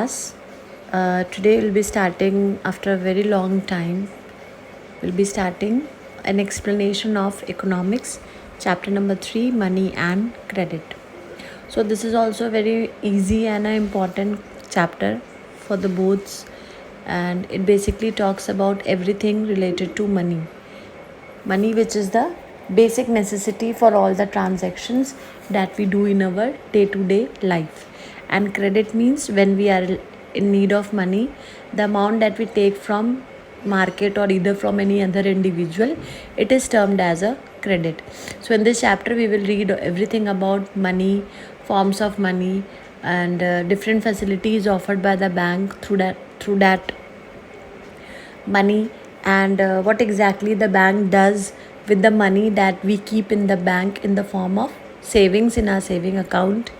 Us. Today we'll be starting after a very long time. We'll be starting an explanation of economics, chapter number 3, money and credit. So this is also a very easy and an important chapter for the boards, and it basically talks about everything related to money. Money, which is the basic necessity for all the transactions that we do in our day-to-day life. And credit means when we are in need of money, the amount that we take from market or either from any other individual, it is termed as a credit. So in this chapter we will read everything about money, forms of money, and different facilities offered by the bank through that money, and what exactly the bank does with the money that we keep in the bank in the form of savings in our saving account.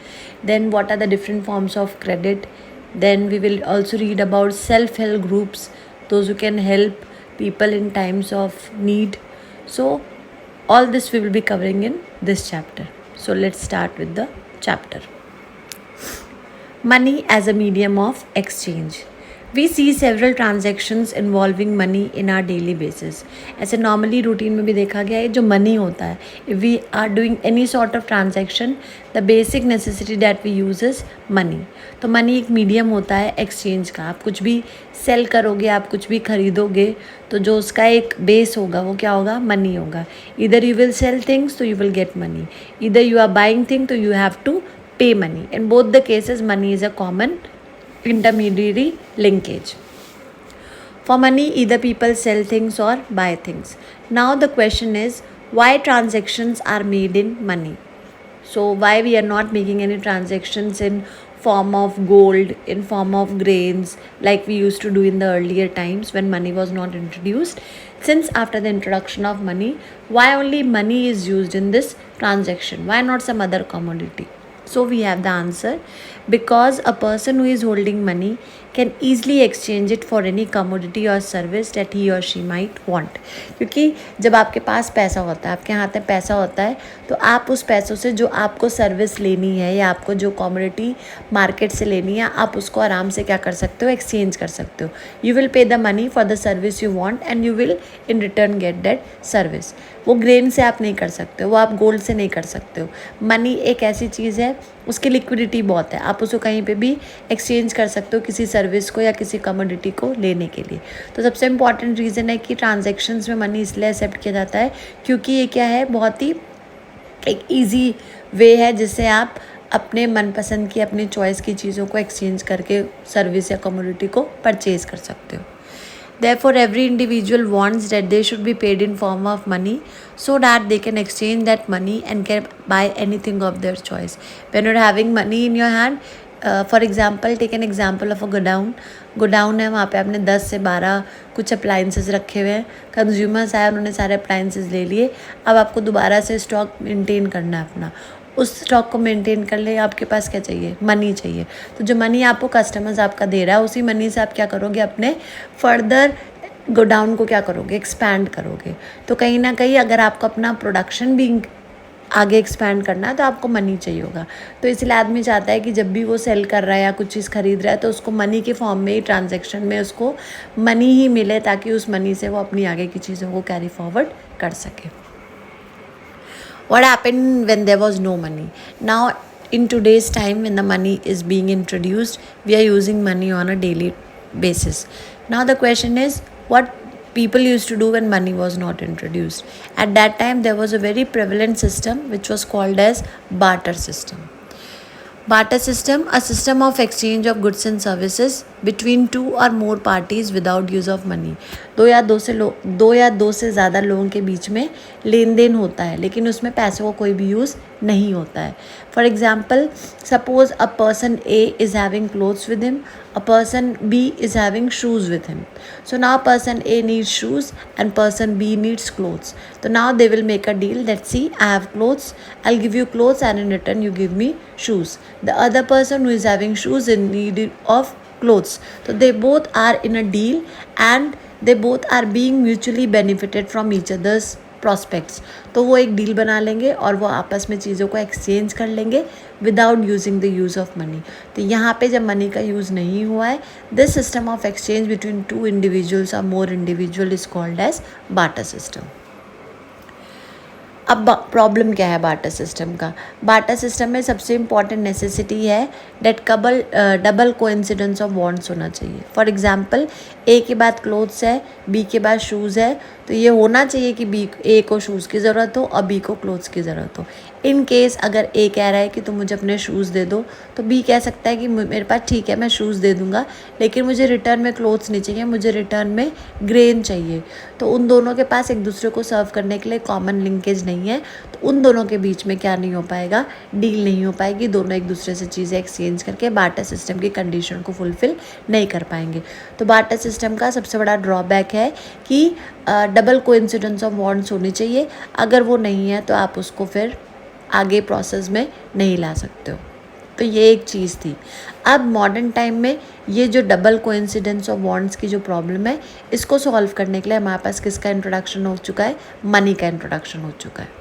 Then what are the different forms of credit. Then we will also read about self-help groups, those who can help people in times of need. So all this we will be covering in this chapter. So let's start with the chapter. Money as a medium of exchange. We see several transactions involving money in our daily basis. ऐसे normally routine में भी देखा गया है जो money होता है. If we are doing any sort of transaction, the basic necessity that we use is money. तो money एक medium होता है exchange का. आप कुछ भी sell करोगे, आप कुछ भी खरीदोगे, तो जो उसका एक base होगा वो क्या होगा? Money होगा. Either you will sell things तो you will get money. Either you are buying things तो you have to pay money. In both the cases, money is a common intermediary linkage. For money, either people sell things or buy things. Now the question is, why transactions are made in money? So why we are not making any transactions in form of gold, in form of grains, like we used to do in the earlier times when money was not introduced. Since after the introduction of money, why only money is used in this transaction? Why not some other commodity? So we have the answer, because a person who is holding money can easily exchange it for any commodity or service that he or she might want. क्योंकि जब आपके पास पैसा होता है, आपके हाथ में पैसा होता है, तो आप उस पैसों से जो आपको सर्विस लेनी है या आपको जो कमोडिटी मार्केट से लेनी है, आप उसको आराम से क्या कर सकते हो? एक्सचेंज कर सकते हो. You will pay the money for the service you want and you will in return get that service. वो ग्रेन से आप नहीं कर सकते हो, वो आप गोल्ड से नहीं कर सकते हो. मनी एक ऐसी चीज़ है, उसकी लिक्विडिटी बहुत है, आप उसको कहीं पे भी एक्सचेंज कर सकते हो किसी सर्विस को या किसी कमोडिटी को लेने के लिए. तो सबसे इम्पॉर्टेंट रीज़न है कि ट्रांजैक्शंस में मनी इसलिए एक्सेप्ट किया जाता है क्योंकि ये क्या है, बहुत ही एक ईजी वे है जिससे आप अपने मनपसंद की, अपनी चॉइस की चीज़ों को एक्सचेंज करके सर्विस या कमोडिटी को परचेज कर सकते हो. Therefore, every individual wants that they should be paid in form of money so that they can exchange that money and can buy anything of their choice. When you're having money in your hand, for example, take an example of a godown. Godown है, वहाँ पे आपने 10 से 12 कुछ appliances रखे हुए हैं. Consumers आए, उन्होंने सारे अप्लाइंसेस ले लिए. अब आपको दोबारा से स्टॉक मेंटेन करना है अपना. उस स्टॉक को मेंटेन कर ले, आपके पास क्या चाहिए? मनी चाहिए. तो जो मनी आपको कस्टमर्स आपका दे रहा है, उसी मनी से आप क्या करोगे? अपने फर्दर गोडाउन को क्या करोगे? एक्सपैंड करोगे. तो कहीं ना कहीं अगर आपको अपना प्रोडक्शन भी आगे एक्सपैंड करना है तो आपको मनी चाहिए होगा. तो इसलिए आदमी चाहता है कि जब भी वो सेल कर रहा है या कुछ चीज़ खरीद रहा है तो उसको मनी के फॉर्म में ही, ट्रांजैक्शन में उसको मनी ही मिले, ताकि उस मनी से वो अपनी आगे की चीज़ों को कैरी फॉरवर्ड कर सके. What happened when there was no money? Now, in today's time, when the money is being introduced, we are using money on a daily basis. Now, the question is, what people used to do when money was not introduced? At that time, there was a very prevalent system which was called as barter system. Barter system, a system of exchange of goods and services between two or more parties without use of money. दो या दो से ज़्यादा लोगों के बीच में लेन then होता है, लेकिन उसमें पैसों का कोई भी यूज़ नहीं होता है. For example, suppose a person A is having clothes with him, a person B is having shoes with him. So now person A needs shoes and person B needs clothes. So now they will make a deal that, see, I have clothes, I'll give you clothes and in return you give me shoes. The other person who is having shoes in need of clothes. So they both are in a deal and they both are being mutually benefited from each other's prospects. तो वो एक deal बना लेंगे और वो आपस में चीज़ों को एक्सचेंज कर लेंगे without using the use of money. तो यहाँ पे जब मनी का यूज़ नहीं हुआ है, this system of exchange between two individuals और more individual is called as barter system. अब प्रॉब्लम क्या है बार्टर सिस्टम का? बार्टर सिस्टम में सबसे इम्पॉर्टेंट नेसेसिटी है that double coincidence of wants होना चाहिए। फॉर एग्जांपल, ए के बाद क्लोथ्स है, बी के बाद शूज़ है, तो ये होना चाहिए कि ए को शूज़ की ज़रूरत हो और बी को क्लोथ्स की ज़रूरत हो। इन केस अगर ए कह रहा है कि तुम मुझे अपने शूज़ दे दो, तो बी कह सकता है कि मेरे पास ठीक है मैं शूज़ दे दूँगा, लेकिन मुझे रिटर्न में क्लोथ्स नहीं चाहिए, मुझे रिटर्न में ग्रेन चाहिए। तो उन दोनों के पास एक दूसरे को सर्व करने के लिए कॉमन लिंकेज नहीं है, तो उन दोनों के बीच में क्या नहीं हो पाएगा, डील नहीं हो पाएगी। दोनों एक दूसरे से चीज़ें एक्सचेंज करके बार्टर सिस्टम की कंडीशन को फुलफिल नहीं कर पाएंगे। तो बार्टर सिस्टम का सबसे बड़ा ड्रॉबैक है कि डबल कोइंसिडेंस ऑफ वांट्स होनी चाहिए। अगर वो नहीं है तो आप उसको फिर आगे प्रोसेस में नहीं ला सकते हो। तो ये एक चीज़ थी। अब मॉडर्न टाइम में ये जो डबल कोइंसिडेंस ऑफ वांट्स की जो प्रॉब्लम है, इसको सॉल्व करने के लिए हमारे पास किसका इंट्रोडक्शन हो चुका है? मनी का इंट्रोडक्शन हो चुका है।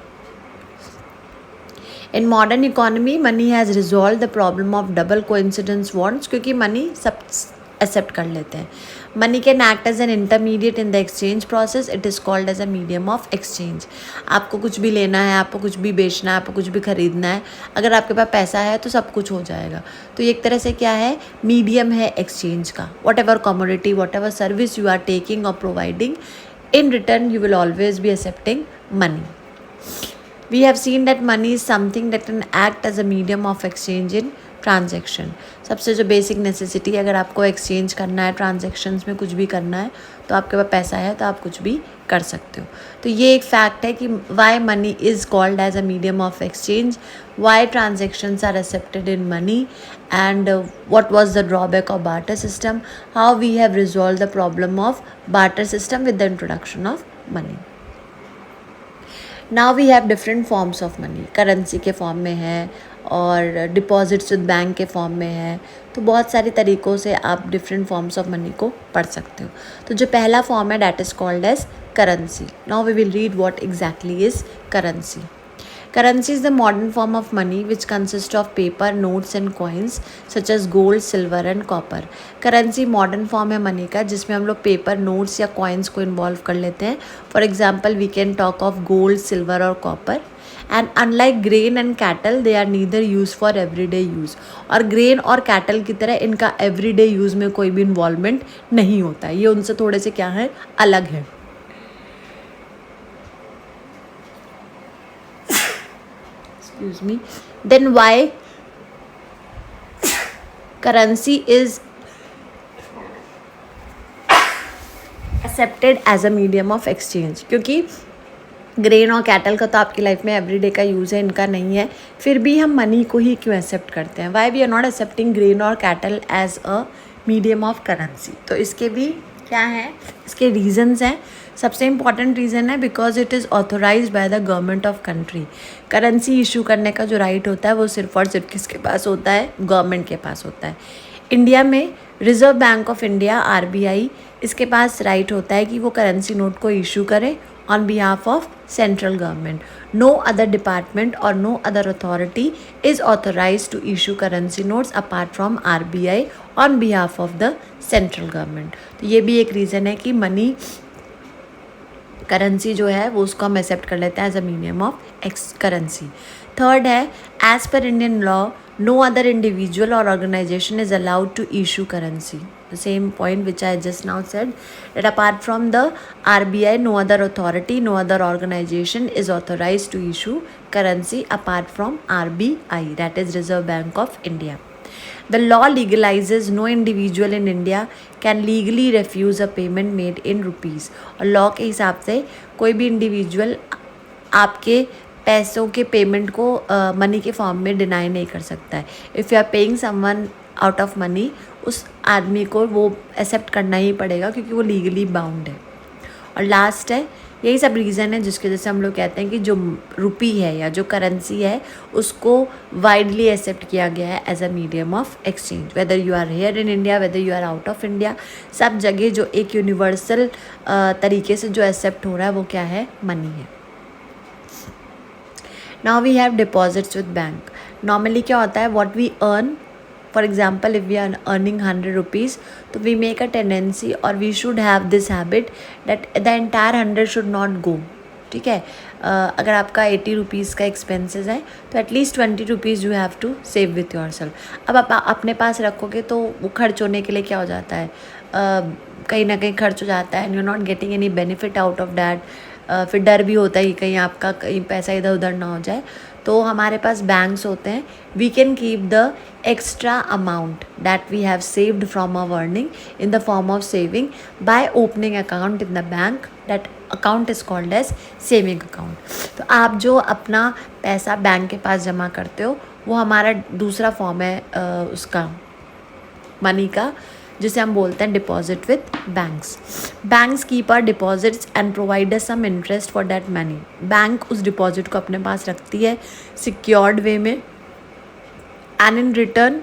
In modern economy money has resolve the problem of double coincidence wants, क्योंकि मनी सब एक्सेप्ट कर लेते हैं। Money can act as an intermediate in the exchange process, it is called as a medium of exchange. आपको कुछ भी लेना है, आपको कुछ भी बेचना है, आपको कुछ भी खरीदना है, अगर आपके पास पैसा है तो सब कुछ हो जाएगा। तो ये एक तरह से क्या है, मीडियम है एक्सचेंज का। Whatever commodity, whatever service you are taking or providing, in return you will always be accepting money. We have seen that money is something that can act as a medium of exchange in transaction. सबसे जो basic necessity, अगर आपको exchange करना है, transactions में कुछ भी करना है, तो आपके पास पैसा है तो आप कुछ भी कर सकते हो। तो ये एक फैक्ट है कि why money is called as a medium of exchange, why transactions are accepted in money, and what was the drawback of barter system, how we have resolved the problem of barter system with the introduction of money. Now we have different forms of money, currency के form में है और deposits with bank के form में है। तो बहुत सारे तरीक़ों से आप डिफरेंट फॉर्म्स ऑफ मनी को पढ़ सकते हो। तो जो पहला फॉर्म है that is called as currency. Now we will read what exactly is currency. Currency is the modern form of money which consists of paper, notes and coins such as gold, silver and copper. Currency modern form है money का जिसमें हम लोग paper, notes या coins को involve कर लेते हैं। For example we can talk of gold, silver और copper. And unlike grain and cattle they are neither use for everyday use. और ग्रेन और कैटल की तरह इनका एवरीडे यूज़ में कोई भी इन्वॉल्वमेंट नहीं होता है, ये उनसे थोड़े से क्या है, अलग है। Excuse me. Then why currency is accepted as a medium of exchange? क्योंकि ग्रेन और कैटल का तो आपकी लाइफ में एवरीडे का यूज़ है, इनका नहीं है, फिर भी हम मनी को ही क्यों एक्सेप्ट करते हैं? Why we are not accepting grain और cattle as a medium of currency? तो इसके भी क्या हैं, इसके रीजंस हैं। सबसे इम्पॉर्टेंट रीज़न है because it is authorised by the government of country. Currency issue करने का जो राइट होता है वो सिर्फ और सिर्फ किसके पास होता है? गवर्नमेंट के पास होता है। इंडिया में reserve bank of India RBI, इसके पास राइट होता है कि वो करेंसी नोट को इशू करे on behalf of central government. No other department or no other authority is authorized to issue currency notes apart from RBI on behalf of the central government. तो ये भी एक रीज़न है कि money currency जो है वो उसको हम एक्सेप्ट कर लेते हैं as a medium of currency. Third है, as per Indian law no other individual और organisation is allowed to issue currency. The same point which I just now said, that apart from the RBI, no other authority, no other organization is authorized to issue currency apart from RBI, that is Reserve Bank of India. The law legalizes no individual in India can legally refuse a payment made in rupees. और law के हिसाब से कोई भी individual आपके पैसों के payment को मनी के फॉर्म में डिनाई नहीं कर सकता है। If you are paying someone out of money, उस आदमी को वो एक्सेप्ट करना ही पड़ेगा क्योंकि वो लीगली बाउंड है। और लास्ट है, यही सब रीज़न है जिसके वजह से हम लोग कहते हैं कि जो रुपी है या जो करेंसी है उसको वाइडली एक्सेप्ट किया गया है as a medium of exchange. Whether you are here in India, whether you are out of India, सब जगह जो एक यूनिवर्सल तरीके से जो एक्सेप्ट हो रहा है वो क्या है? मनी है। Now we have deposits with bank. Normally क्या होता है, what we earn, for example if we are earning 100 rupees, तो वी मेक अ टेंडेंसी और we should have this habit that the entire 100 should not go, ठीक है। अगर आपका 80 rupees का एक्सपेंसेस है तो at least 20 rupees you have to save with yourself. अब आप अपने पास रखोगे तो वो खर्च होने के लिए क्या हो जाता है, कहीं ना कहीं खर्च हो जाता है, and you not getting any benefit out of that. फिर डर भी होता है कि कहीं आपका कहीं पैसा इधर उधर ना हो जाए। तो हमारे पास बैंक्स होते हैं, we can keep the extra amount that we have saved from our earning in the form of saving by opening account in the bank. That account is called as saving account. तो आप जो अपना पैसा bank के पास जमा करते हो वो हमारा दूसरा फॉर्म है उसका मनी का, जिसे हम बोलते हैं deposit with banks. Banks keep our deposits and provide us some interest for that money. Bank उस डिपॉजिट को अपने पास रखती है सिक्योर्ड वे में, and in return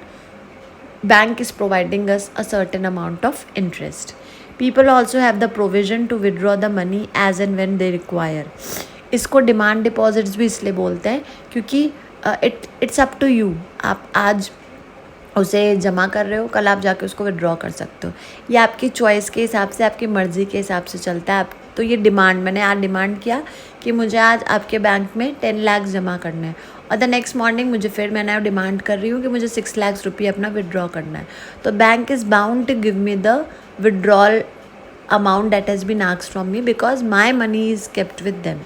bank is providing us a certain amount of interest. People also have the provision to withdraw the money as and when they require. इसको demand deposits भी इसलिए बोलते हैं क्योंकि इट्स अप टू यू। आप आज उसे जमा कर रहे हो, कल आप जाके उसको विड्रॉ कर सकते हो। ये आपकी चॉइस के हिसाब से, आपकी मर्ज़ी के हिसाब से चलता है। आप तो ये डिमांड, मैंने आज डिमांड किया कि मुझे आज आपके बैंक में 10 लाख जमा करना है, और द नेक्स्ट मॉर्निंग मुझे फिर मैंने डिमांड कर रही हूँ कि मुझे 6 लाख रुपये अपना विड्रॉ करना है। तो bank is bound to give me the withdrawal amount that has been asked from me because my money is kept with them.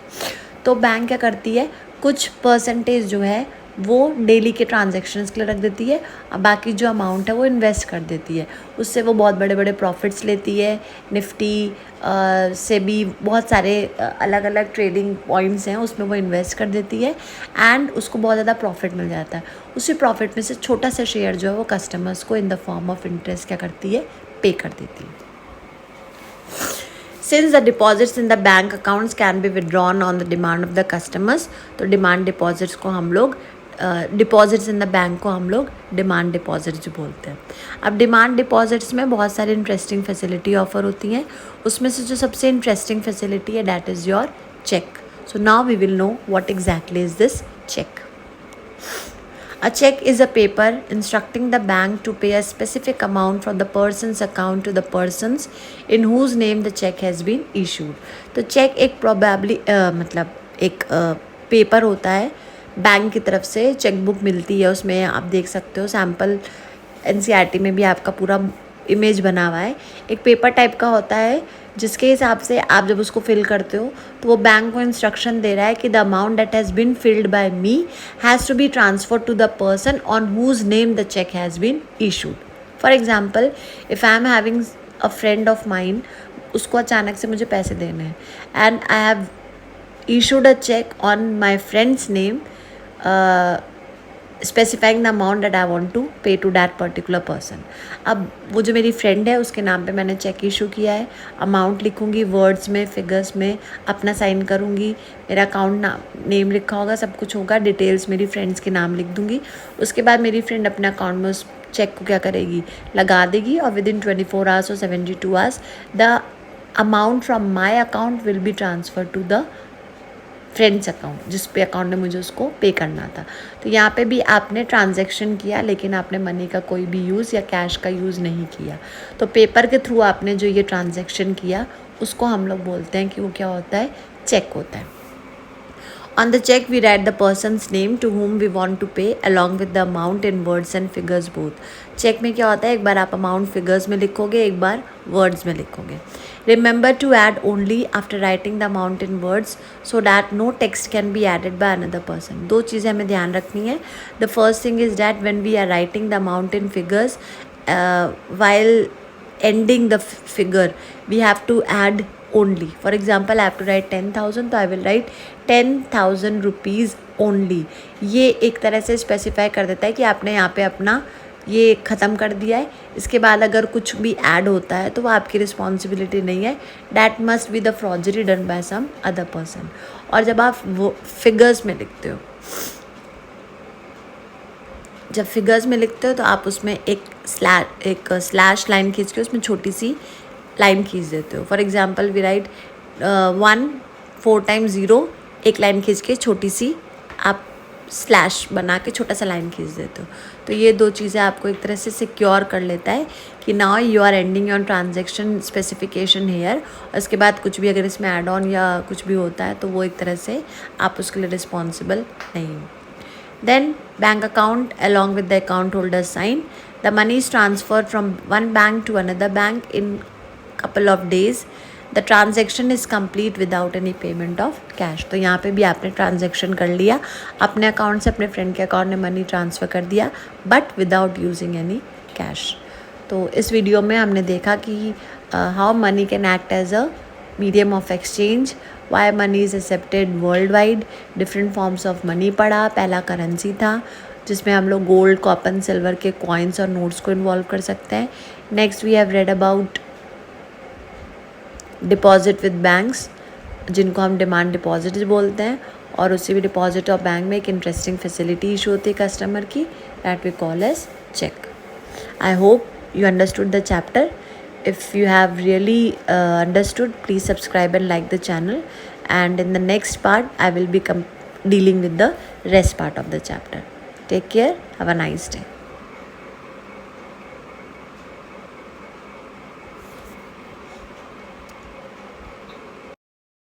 तो बैंक क्या करती है, कुछ परसेंटेज जो है वो डेली के ट्रांजैक्शंस के लिए रख देती है, और बाकी जो अमाउंट है वो इन्वेस्ट कर देती है। उससे वो बहुत बड़े बड़े प्रॉफिट्स लेती है। निफ्टी से भी बहुत सारे अलग अलग ट्रेडिंग पॉइंट्स हैं, उसमें वो इन्वेस्ट कर देती है एंड उसको बहुत ज़्यादा प्रॉफिट मिल जाता है। उसी प्रॉफिट में से छोटा सा शेयर जो है वो कस्टमर्स को इन द फॉर्म ऑफ इंटरेस्ट क्या करती है, पे कर देती है। Since the deposits in the bank accounts can be withdrawn on the demand of the customers, तो डिमांड डिपॉजिट्स को हम लोग डिपॉजिट्स इन द बैंक को हम लोग डिमांड डिपॉजिट्स बोलते हैं। अब डिमांड डिपॉजिट्स में बहुत सारी इंटरेस्टिंग फैसिलिटी ऑफर होती हैं। उसमें से जो सबसे इंटरेस्टिंग फैसिलिटी है that is your cheque. So now we will know what exactly is this cheque. A check is a paper instructing the bank to pay a specific amount from the person's account to the persons in whose name the check has been issued. तो check एक probably मतलब एक paper होता है, bank की तरफ से cheque book मिलती है। उसमें आप देख सकते हो सैम्पल NCERT में भी आपका पूरा इमेज बना हुआ है। एक पेपर टाइप का होता है जिसके हिसाब से आप जब उसको फिल करते हो तो वो बैंक को इंस्ट्रक्शन दे रहा है कि the amount that has been filled by me has to be transferred to the person on whose name the cheque has been issued. For example, if I am having a friend of mine, उसको अचानक से मुझे पैसे देने हैं and I have issued a cheque on my friend's name specifying the amount that I want to pay to that particular person. अब वो जो मेरी फ्रेंड है उसके नाम पे मैंने चेक इशू किया है, अमाउंट लिखूँगी वर्ड्स में, फिगर्स में, अपना साइन करूँगी, मेरा अकाउंट नेम लिखा होगा, सब कुछ होगा, डिटेल्स मेरी फ्रेंड्स के नाम लिख दूँगी। उसके बाद मेरी फ्रेंड अपने अकाउंट में उस चेक को क्या करेगी, लगा देगी, और विद इन 24 आवर्स और 72 hours the amount from my account will be transfer to the friend's account, जिस पे अकाउंट में मुझे उसको पे करना था। तो यहाँ पे भी आपने ट्रांजैक्शन किया लेकिन आपने मनी का कोई भी यूज़ या कैश का यूज़ नहीं किया। तो पेपर के थ्रू आपने जो ये ट्रांजैक्शन किया उसको हम लोग बोलते हैं कि वो क्या होता है, चेक होता है। On the check, we write the person's name to whom we want to pay along with the amount in words and figures both. Cheque में क्या होता है, एक बार आप अमाउंट फिगर्स में लिखोगे, एक बार वर्ड्स में लिखोगे। Remember to add only after writing the amount in words so that no text can be added by another person. दो चीज़ें हमें ध्यान रखनी है। The first thing is that when we are writing the amount in figures, while ending the figure, we have to add only. For example, I have to write 10,000, तो I will write 10,000 rupees only. ये एक तरह से specify कर देता है कि आपने यहाँ पे अपना ये ख़त्म कर दिया है। इसके बाद अगर कुछ भी ऐड होता है तो वो आपकी रिस्पॉन्सिबिलिटी नहीं है, that must be the forgery done by some other person. और जब आप वो फिगर्स में लिखते हो, जब फिगर्स में लिखते हो तो आप उसमें एक स्लैश लाइन खींच के उसमें छोटी सी लाइन खींच देते हो। For example, we write 1 4 times 0, एक लाइन खींच के छोटी सी आप स्लैश बना के छोटा सा लाइन खींच देते हो। तो ये दो चीज़ें आपको एक तरह से सिक्योर कर लेता है कि now you are ending your transaction specification here. उसके बाद कुछ भी अगर इसमें ऐड ऑन या कुछ भी होता है तो वो एक तरह से आप उसके लिए रिस्पॉन्सिबल नहीं हो। Then bank account along with the account holder sign. The money is transferred from one bank to another bank in couple of days. The transaction is complete without any payment of cash. तो यहाँ पे भी आपने transaction कर लिया, अपने account से अपने फ्रेंड के अकाउंट में मनी ट्रांसफ़र कर दिया, but without using any cash. तो इस वीडियो में हमने देखा कि how money can act as a medium of exchange, why money is accepted worldwide, different forms of money पढ़ा। पहला करेंसी था जिसमें हम लोग गोल्ड, कॉपर, सिल्वर के कॉइन्स और नोट्स को इन्वॉल्व कर सकते हैं। Next we have read about deposit with banks, जिनको हम डिमांड डिपॉजिट बोलते हैं, और उससे भी डिपॉजिट ऑफ बैंक में एक इंटरेस्टिंग फैसिलिटी इशू होती है कस्टमर की, that we call as cheque. I hope you understood the chapter. If you have really understood, please subscribe and like the channel. And in the next part, I will be dealing with the rest part of the chapter. Take care. Have a nice day.